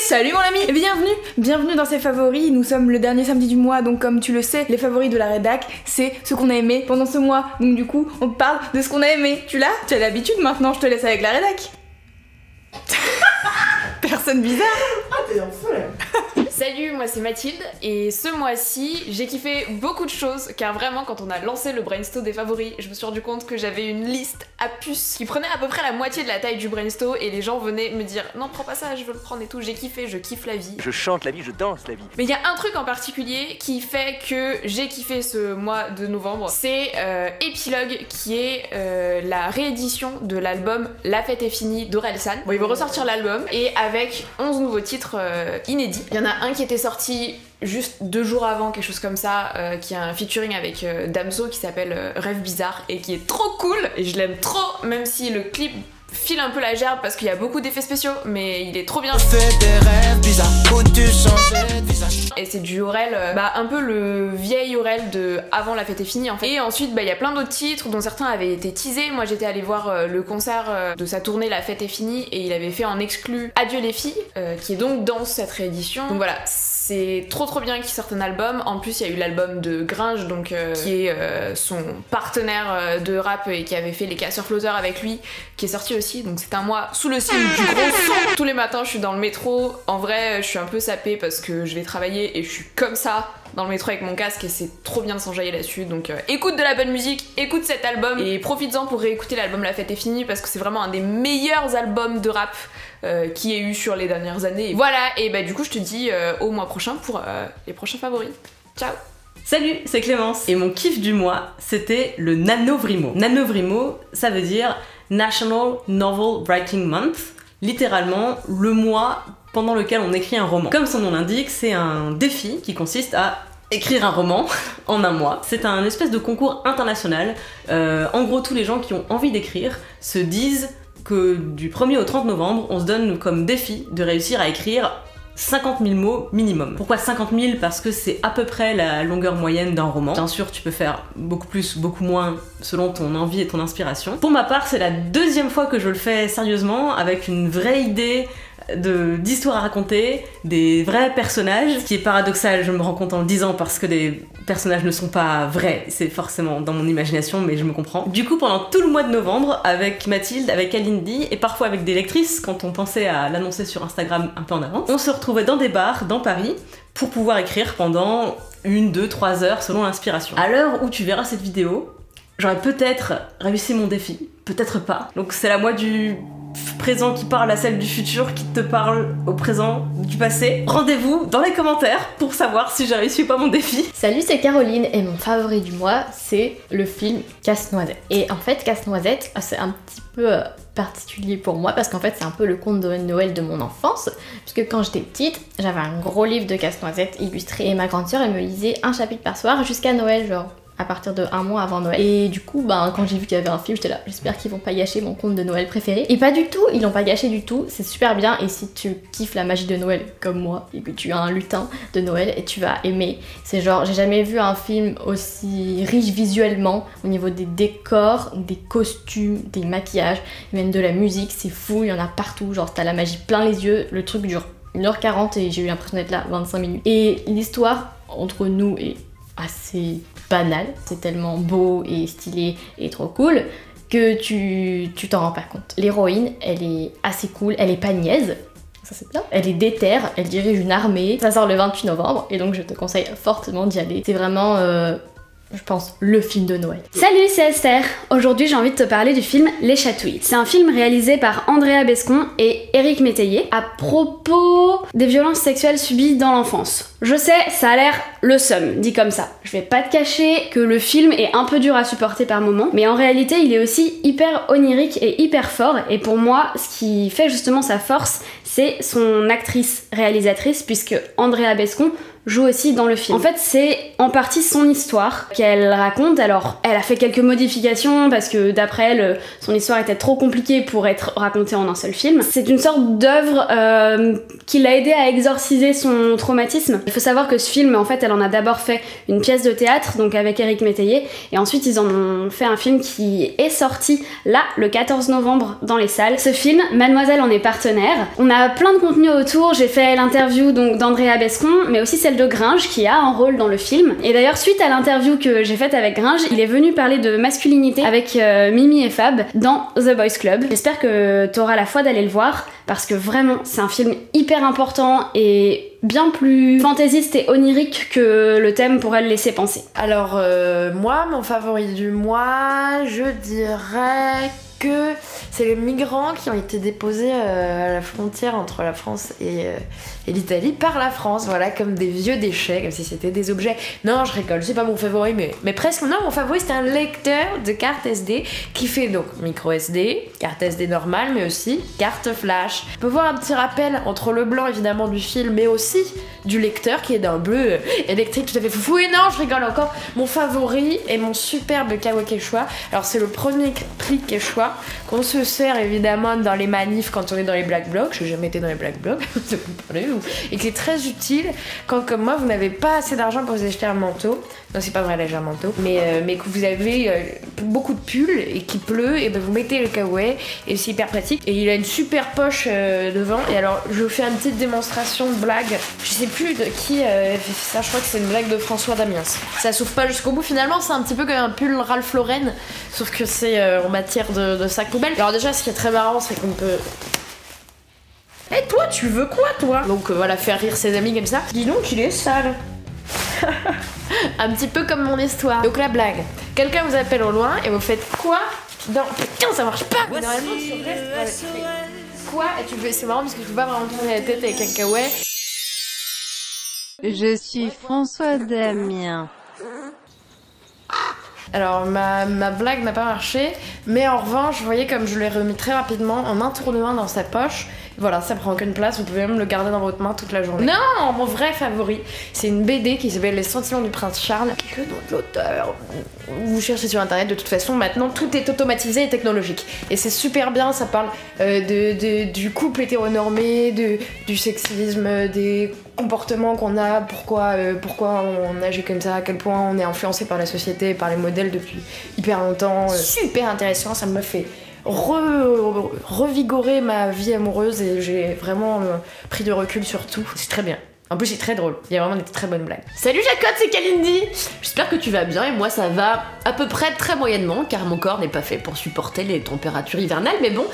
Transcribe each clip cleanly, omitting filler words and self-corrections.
salut mon ami. Bienvenue dans ces favoris. Nous sommes le dernier samedi du mois, donc comme tu le sais, les favoris de la rédac, c'est ce qu'on a aimé pendant ce mois. Donc du coup, on parle de ce qu'on a aimé. Tu as l'habitude maintenant, je te laisse avec la rédac. Personne bizarre. Ah, t'es en feu là. Salut, moi c'est Mathilde et ce mois-ci j'ai kiffé beaucoup de choses car vraiment quand on a lancé le brainstorm des favoris je me suis rendu compte que j'avais une liste à puces qui prenait à peu près la moitié de la taille du brainstorm et les gens venaient me dire non prends pas ça, je veux le prendre et tout, j'ai kiffé, je kiffe la vie. Je chante la vie, je danse la vie. Mais il y a un truc en particulier qui fait que j'ai kiffé ce mois de novembre, c'est Épilogue qui est la réédition de l'album La Fête est finie d'Orelsan. Bon, il veut ressortir l'album et avec 11 nouveaux titres inédits. Il y en a un qui était sorti juste 2 jours avant, quelque chose comme ça, qui a un featuring avec Damso qui s'appelle Rêve Bizarre et qui est trop cool et je l'aime trop, même si le clip file un peu la gerbe parce qu'il y a beaucoup d'effets spéciaux, mais il est trop bien. Et c'est du Aurel, un peu le vieil Aurel de avant La Fête est finie en fait. Et ensuite il y a plein d'autres titres dont certains avaient été teasés. Moi j'étais allée voir le concert de sa tournée La Fête est finie et il avait fait en exclu Adieu les filles, qui est donc dans cette réédition. Donc voilà, c'est trop bien qu'il sorte un album. En plus il y a eu l'album de Gringe, donc qui est son partenaire de rap et qui avait fait Les Casseurs Flotteurs avec lui, qui est sorti aussi. Donc c'est un mois sous le signe du gros son. Tous les matins je suis dans le métro. En vrai je suis un peu sapée parce que je vais travailler et je suis comme ça dans le métro avec mon casque et c'est trop bien de s'enjailler là-dessus. Donc écoute de la bonne musique, écoute cet album et profites-en pour réécouter l'album La Fête est finie parce que c'est vraiment un des meilleurs albums de rap qu'il y ait eu sur les dernières années. Et voilà, et du coup je te dis au mois prochain pour les prochains favoris. Ciao. Salut, c'est Clémence et mon kiff du mois c'était le NaNoWriMo. NaNoWriMo, ça veut dire National Novel Writing Month, littéralement le mois pendant lequel on écrit un roman. Comme son nom l'indique, c'est un défi qui consiste à écrire un roman en un mois. C'est un espèce de concours international. En gros, tous les gens qui ont envie d'écrire se disent que du 1er au 30 novembre, on se donne comme défi de réussir à écrire 50 000 mots minimum. Pourquoi 50 000? Parce que c'est à peu près la longueur moyenne d'un roman. Bien sûr, tu peux faire beaucoup plus, beaucoup moins selon ton envie et ton inspiration. Pour ma part, c'est la 2e fois que je le fais sérieusement, avec une vraie idée d'histoire à raconter, des vrais personnages. Ce qui est paradoxal, je me rends compte en le disant, parce que les personnages ne sont pas vrais, c'est forcément dans mon imagination, mais je me comprends. Du coup, pendant tout le mois de novembre, avec Mathilde, avec Alindy, et parfois avec des lectrices, quand on pensait à l'annoncer sur Instagram un peu en avance, on se retrouvait dans des bars, dans Paris, pour pouvoir écrire pendant 1, 2, 3 heures, selon l'inspiration. À l'heure où tu verras cette vidéo, j'aurais peut-être réussi mon défi, peut-être pas. Donc c'est la moi du présent qui parle à celle du futur qui te parle au présent du passé. Rendez-vous dans les commentaires pour savoir si j'ai réussi ou pas mon défi. Salut, c'est Caroline et mon favori du mois c'est le film Casse-Noisette. Et en fait Casse-Noisette c'est un petit peu particulier pour moi parce qu'en fait c'est un peu le conte de Noël de mon enfance, puisque quand j'étais petite j'avais un gros livre de Casse-Noisette illustré et ma grande sœur elle me lisait un chapitre par soir jusqu'à Noël, genre à partir de 1 mois avant Noël. Et du coup, quand j'ai vu qu'il y avait un film, j'étais là, j'espère qu'ils vont pas gâcher mon conte de Noël préféré. Et pas du tout, ils l'ont pas gâché du tout, c'est super bien. Et si tu kiffes la magie de Noël comme moi, et que tu as un lutin de Noël, et tu vas aimer. C'est genre, j'ai jamais vu un film aussi riche visuellement, au niveau des décors, des costumes, des maquillages, même de la musique, c'est fou, il y en a partout. Genre, t'as la magie plein les yeux, le truc dure 1h40 et j'ai eu l'impression d'être là 25 minutes. Et l'histoire entre nous est assez banal, c'est tellement beau et stylé et trop cool que tu t'en rends pas compte. L'héroïne, elle est assez cool, elle est pas niaise, ça c'est bien. Elle est déterre, elle dirige une armée, ça sort le 28 novembre et donc je te conseille fortement d'y aller. C'est vraiment, je pense, le film de Noël. Salut, c'est Esther. Aujourd'hui, j'ai envie de te parler du film Les Chatouilles. C'est un film réalisé par Andrea Bescon et Éric Métayer à propos des violences sexuelles subies dans l'enfance. Je sais, ça a l'air le seum, dit comme ça. Je vais pas te cacher que le film est un peu dur à supporter par moments, mais en réalité, il est aussi hyper onirique et hyper fort. Et pour moi, ce qui fait justement sa force, c'est son actrice réalisatrice, puisque Andrea Bescon joue aussi dans le film. En fait, c'est en partie son histoire qu'elle raconte. Alors, elle a fait quelques modifications parce que d'après elle, son histoire était trop compliquée pour être racontée en un seul film. C'est une sorte d'œuvre qui l'a aidé à exorciser son traumatisme. Il faut savoir que ce film, en fait, elle en a d'abord fait une pièce de théâtre, donc avec Éric Métayer, et ensuite ils en ont fait un film qui est sorti là, le 14 novembre, dans les salles. Ce film, Mademoiselle en est partenaire. On a plein de contenu autour. J'ai fait l'interview donc d'Andrea Bescon, mais aussi celle de Gringe, qui a un rôle dans le film. Et d'ailleurs, suite à l'interview que j'ai faite avec Gringe, il est venu parler de masculinité avec Mimi et Fab dans The Boys Club. J'espère que t'auras la foi d'aller le voir, parce que vraiment, c'est un film hyper important et bien plus fantaisiste et onirique que le thème pourrait le laisser penser. Alors, moi, mon favori du mois, je dirais que c'est les migrants qui ont été déposés à la frontière entre la France et l'Italie par la France, voilà, comme des vieux déchets, comme si c'était des objets. Non, je rigole, c'est pas mon favori, mais presque. Non, mon favori, c'est un lecteur de carte SD qui fait donc micro SD, carte SD normale, mais aussi carte flash. On peut voir un petit rappel entre le blanc, évidemment, du film, mais aussi du lecteur qui est d'un bleu électrique tout à fait foufou. Et non, je rigole encore. Mon favori est mon superbe Kawa Quechua. Alors, c'est le premier prix Quechua qu'on se sert évidemment dans les manifs quand on est dans les black blocs. Je n'ai jamais été dans les black blocs, et qui est très utile quand, comme moi, vous n'avez pas assez d'argent pour vous acheter un manteau. Non, c'est pas vrai, là j'ai un manteau, mais que vous avez beaucoup de pulls et qu'il pleut, et ben vous mettez le kawaii et c'est hyper pratique. Et il a une super poche devant. Et alors, je vous fais une petite démonstration de blague. Je sais plus de qui fait ça, je crois que c'est une blague de François Damiens. Ça s'ouvre pas jusqu'au bout, finalement, c'est un petit peu comme un pull Ralph Lauren, sauf que c'est en matière de sac poubelle. Alors, déjà, ce qui est très marrant, c'est qu'on peut. Eh toi, tu veux quoi toi? Donc voilà, faire rire ses amis comme ça. Dis donc, il est sale. Un petit peu comme mon histoire. Donc la blague. Quelqu'un vous appelle au loin et vous faites quoi? Non, putain, ça marche pas. Normalement, tu restes. Quoi? Et tu fais. C'est marrant parce que je peux pas vraiment tourner la tête avec un kawaii. Je suis François Damiens. Alors ma blague n'a pas marché, mais en revanche, vous voyez comme je l'ai remis très rapidement en un tour de main dans sa poche. Voilà, ça prend aucune place, vous pouvez même le garder dans votre main toute la journée. Non, mon vrai favori, c'est une BD qui s'appelle Les Sentiments du Prince Charles. Le nom de l'auteur, vous cherchez sur internet, de toute façon, maintenant tout est automatisé et technologique. Et c'est super bien, ça parle du couple hétéronormé, du sexisme, des comportements qu'on a, pourquoi on agit comme ça, à quel point on est influencé par la société, par les modèles depuis hyper longtemps. Super intéressant, ça me fait revigorer ma vie amoureuse et j'ai vraiment pris de recul sur tout. C'est très bien. En plus, c'est très drôle. Il y a vraiment des très bonnes blagues. Salut Jacotte, c'est Kalindi. J'espère que tu vas bien et moi ça va à peu près très moyennement car mon corps n'est pas fait pour supporter les températures hivernales. Mais bon,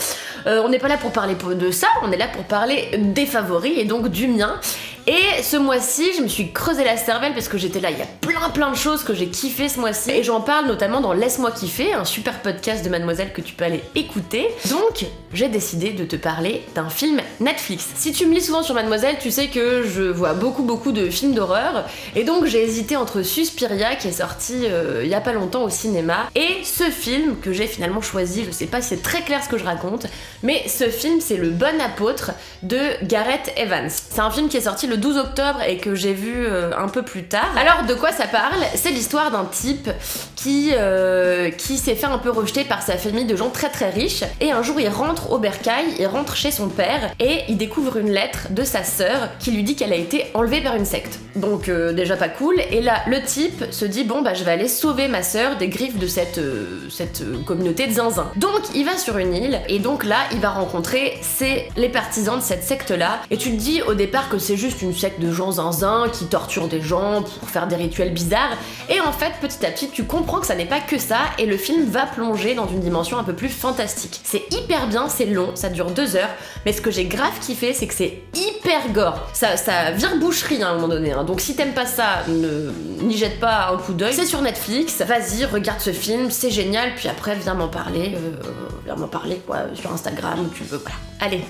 on n'est pas là pour parler de ça, on est là pour parler des favoris et donc du mien. Et ce mois-ci, je me suis creusé la cervelle parce que j'étais là, il y a plein de choses que j'ai kiffé ce mois-ci. Et j'en parle notamment dans Laisse-moi kiffer, un super podcast de Mademoiselle que tu peux aller écouter. Donc, j'ai décidé de te parler d'un film Netflix. Si tu me lis souvent sur Mademoiselle, tu sais que je vois beaucoup de films d'horreur. Et donc, j'ai hésité entre Suspiria, qui est sorti il y a pas longtemps au cinéma, et ce film que j'ai finalement choisi. Je sais pas si c'est très clair ce que je raconte, mais ce film, c'est Le Bon Apôtre de Gareth Evans. C'est un film qui est sorti le 12 octobre et que j'ai vu un peu plus tard. Alors de quoi ça parle? C'est l'histoire d'un type qui s'est fait un peu rejeter par sa famille de gens très riches et un jour il rentre au bercail, il rentre chez son père et il découvre une lettre de sa sœur qui lui dit qu'elle a été enlevée par une secte. Donc déjà pas cool, et là le type se dit bon bah je vais aller sauver ma sœur des griffes de cette communauté de zinzin. Donc il va sur une île et donc là il va rencontrer les partisans de cette secte là et tu te dis au départ que c'est juste une secte de gens zinzin qui torturent des gens pour faire des rituels bizarres et en fait petit à petit tu comprends que ça n'est pas que ça et le film va plonger dans une dimension un peu plus fantastique. C'est hyper bien, c'est long, ça dure 2 heures, mais ce que j'ai grave kiffé c'est que c'est hyper gore. Ça vire boucherie à un moment donné, hein. Donc si t'aimes pas ça, n'y jette pas un coup d'œil. C'est sur Netflix, vas-y regarde ce film, c'est génial, puis après viens m'en parler quoi, sur Instagram où tu veux, voilà. Allez,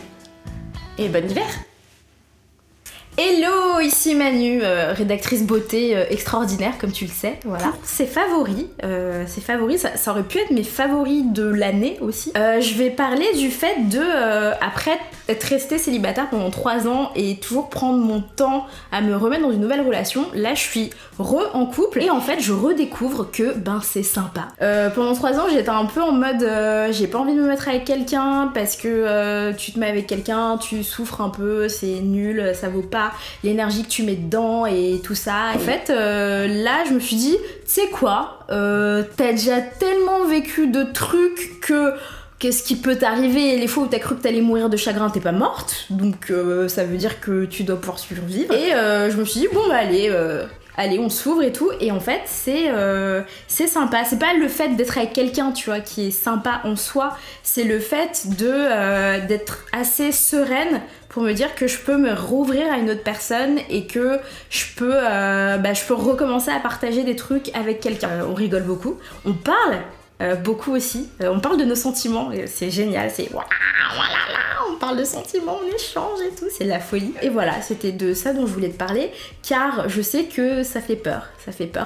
et bon hiver. Hello, ici Manu, rédactrice beauté extraordinaire comme tu le sais, voilà. Pour ces favoris, ça aurait pu être mes favoris de l'année aussi. Je vais parler du fait de, après être restée célibataire pendant 3 ans et toujours prendre mon temps à me remettre dans une nouvelle relation, là je suis en couple et en fait je redécouvre que c'est sympa. Pendant 3 ans j'étais un peu en mode j'ai pas envie de me mettre avec quelqu'un parce que tu te mets avec quelqu'un, tu souffres un peu, c'est nul, ça vaut pas l'énergie que tu mets dedans et tout ça. En fait, là, je me suis dit, tu sais quoi, t'as déjà tellement vécu de trucs que qu'est-ce qui peut t'arriver, les fois où t'as cru que t'allais mourir de chagrin, t'es pas morte, donc ça veut dire que tu dois pouvoir survivre. Et je me suis dit, bon allez, on s'ouvre et tout, et en fait c'est sympa. C'est pas le fait d'être avec quelqu'un, tu vois, qui est sympa en soi, c'est le fait d'être assez sereine pour me dire que je peux me rouvrir à une autre personne et que je peux recommencer à partager des trucs avec quelqu'un. On rigole beaucoup, on parle beaucoup aussi, on parle de nos sentiments, c'est génial, c'est on parle de sentiments, on échange et tout, c'est la folie. Et voilà, c'était de ça dont je voulais te parler, car je sais que ça fait peur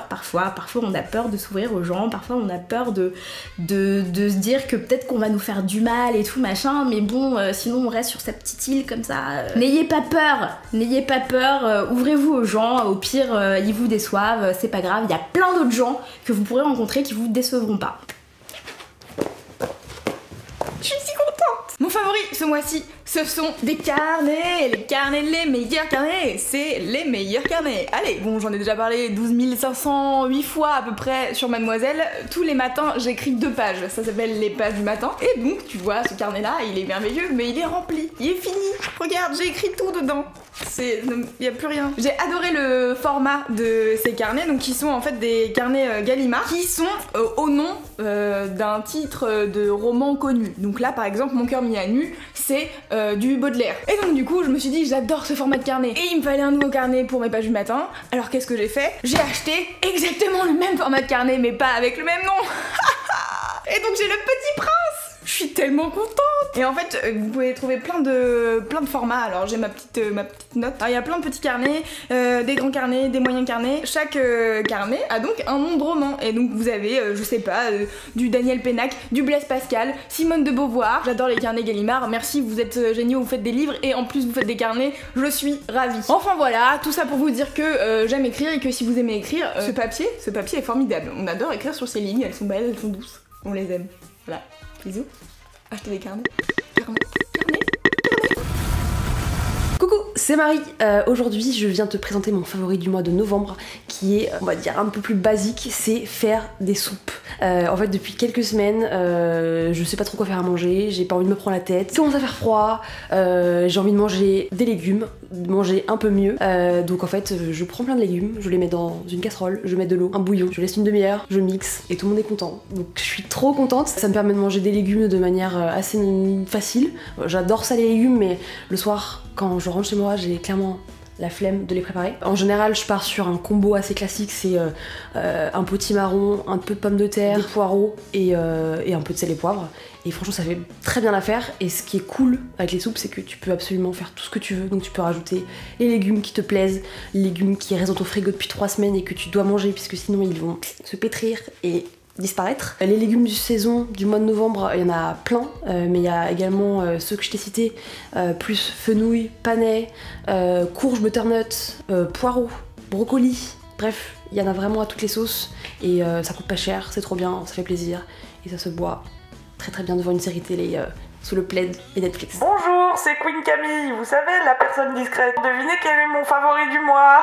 parfois on a peur de s'ouvrir aux gens, parfois on a peur de se dire que peut-être qu'on va nous faire du mal et tout machin, mais bon, sinon on reste sur cette petite île comme ça. N'ayez pas peur, ouvrez-vous aux gens, au pire ils vous déçoivent, c'est pas grave, il y a plein d'autres gens que vous pourrez rencontrer qui vous décevront pas. Je suis si contente. Mon favori ce mois-ci, ce sont des carnets. Les carnets, les meilleurs carnets. C'est les meilleurs carnets. Allez, bon, j'en ai déjà parlé 12 508 fois à peu près sur Mademoiselle. Tous les matins, j'écris 2 pages. Ça s'appelle les pages du matin. Et donc, tu vois, ce carnet-là, il est merveilleux, mais il est rempli. Il est fini. Regarde, j'ai écrit tout dedans. Il y a plus rien. J'ai adoré le format de ces carnets, donc qui sont en fait des carnets Gallimard, qui sont au nom d'un titre de roman connu. Donc là, par exemple, Mon cœur mis à nu, c'est du Baudelaire. Et donc du coup, je me suis dit, j'adore ce format de carnet. Et il me fallait un nouveau carnet pour mes pages du matin. Alors qu'est-ce que j'ai fait? J'ai acheté exactement le même format de carnet, mais pas avec le même nom. Et donc j'ai le Petit Prince. Je suis tellement contente. Et en fait, vous pouvez trouver plein de formats. Alors j'ai ma petite note. Alors il y a plein de petits carnets, des grands carnets, des moyens carnets. Chaque carnet a donc un nom de roman. Et donc vous avez, je sais pas, du Daniel Pénac, du Blaise Pascal, Simone de Beauvoir. J'adore les carnets Gallimard. Merci, vous êtes géniaux, vous faites des livres et en plus vous faites des carnets. Je suis ravie. Enfin voilà, tout ça pour vous dire que j'aime écrire et que si vous aimez écrire, ce papier est formidable. On adore écrire sur ces lignes, elles sont belles, elles sont douces. On les aime. Voilà. Bisous. Achetez des carnets. Coucou, c'est Marie. Aujourd'hui, je viens te présenter mon favori du mois de novembre, qui est, on va dire, un peu plus basique, c'est faire des soupes. En fait, depuis quelques semaines, je sais pas trop quoi faire à manger, j'ai pas envie de me prendre la tête, il commence à faire froid, j'ai envie de manger des légumes, de manger un peu mieux. Donc en fait, je prends plein de légumes, je les mets dans une casserole, je mets de l'eau, un bouillon, je laisse une demi-heure, je mixe et tout le monde est content. Donc je suis trop contente. Ça me permet de manger des légumes de manière assez facile. J'adore ça les légumes, mais le soir, quand je rentre chez moi, j'ai clairement la flemme de les préparer. En général, je pars sur un combo assez classique, c'est un potimarron, un peu de pommes de terre, des poireaux et un peu de sel et poivre. Et franchement, ça fait très bien l'affaire. Et ce qui est cool avec les soupes, c'est que tu peux absolument faire tout ce que tu veux. Donc tu peux rajouter les légumes qui te plaisent, les légumes qui restent dans ton frigo depuis 3 semaines et que tu dois manger, puisque sinon ils vont se pétrir et disparaître. Les légumes du saison du mois de novembre, il y en a plein, mais il y a également ceux que je t'ai cités, plus fenouil, panais, courge, butternut, poireaux, brocolis, bref, il y en a vraiment à toutes les sauces et ça coûte pas cher, c'est trop bien, ça fait plaisir et ça se boit très très bien devant une série télé sous le plaid et Netflix. Bonjour, c'est Queen Camille, vous savez, la personne discrète. Devinez quel est mon favori du mois?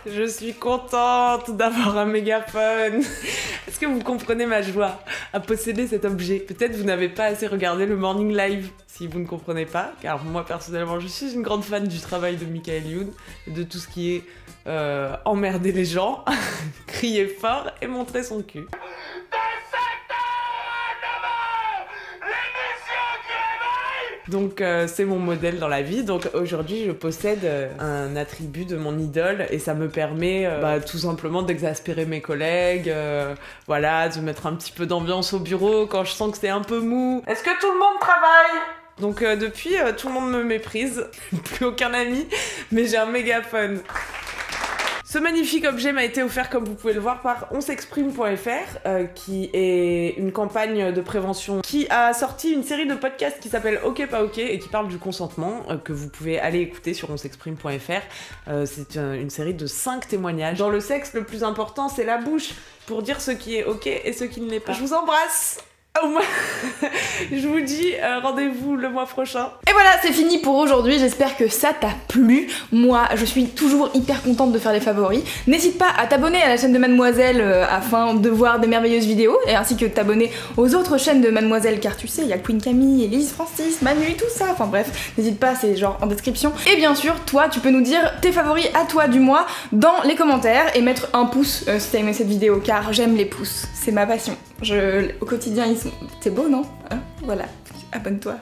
Je suis contente d'avoir un mégaphone. Est-ce que vous comprenez ma joie à posséder cet objet? Peut-être vous n'avez pas assez regardé le Morning Live si vous ne comprenez pas, car moi personnellement je suis une grande fan du travail de Michael Youn et de tout ce qui est emmerder les gens, crier fort et montrer son cul. Donc c'est mon modèle dans la vie, donc aujourd'hui je possède un attribut de mon idole et ça me permet tout simplement d'exaspérer mes collègues, voilà, de mettre un petit peu d'ambiance au bureau quand je sens que c'est un peu mou. Est-ce que tout le monde travaille? Donc depuis, tout le monde me méprise, plus aucun ami, mais j'ai un mégaphone. Ce magnifique objet m'a été offert, comme vous pouvez le voir, par onsexprime.fr, qui est une campagne de prévention qui a sorti une série de podcasts qui s'appelle Ok pas ok et qui parle du consentement, que vous pouvez aller écouter sur onsexprime.fr. C'est une série de 5 témoignages. Dans le sexe, le plus important, c'est la bouche, pour dire ce qui est ok et ce qui ne l'est pas. Je vous embrasse. Je vous dis rendez-vous le mois prochain. Et voilà, c'est fini pour aujourd'hui, j'espère que ça t'a plu. Moi, je suis toujours hyper contente de faire les favoris. N'hésite pas à t'abonner à la chaîne de Mademoiselle afin de voir des merveilleuses vidéos, et ainsi que de t'abonner aux autres chaînes de Mademoiselle, car tu sais, il y a Queen Camille, Elise, Francis, Manu et tout ça. Enfin bref, n'hésite pas, c'est genre en description. Et bien sûr, toi, tu peux nous dire tes favoris à toi du mois dans les commentaires et mettre un pouce si t'as aimé cette vidéo, car j'aime les pouces, c'est ma passion. Au quotidien, ils sont... C'est beau, non hein? Voilà, abonne-toi.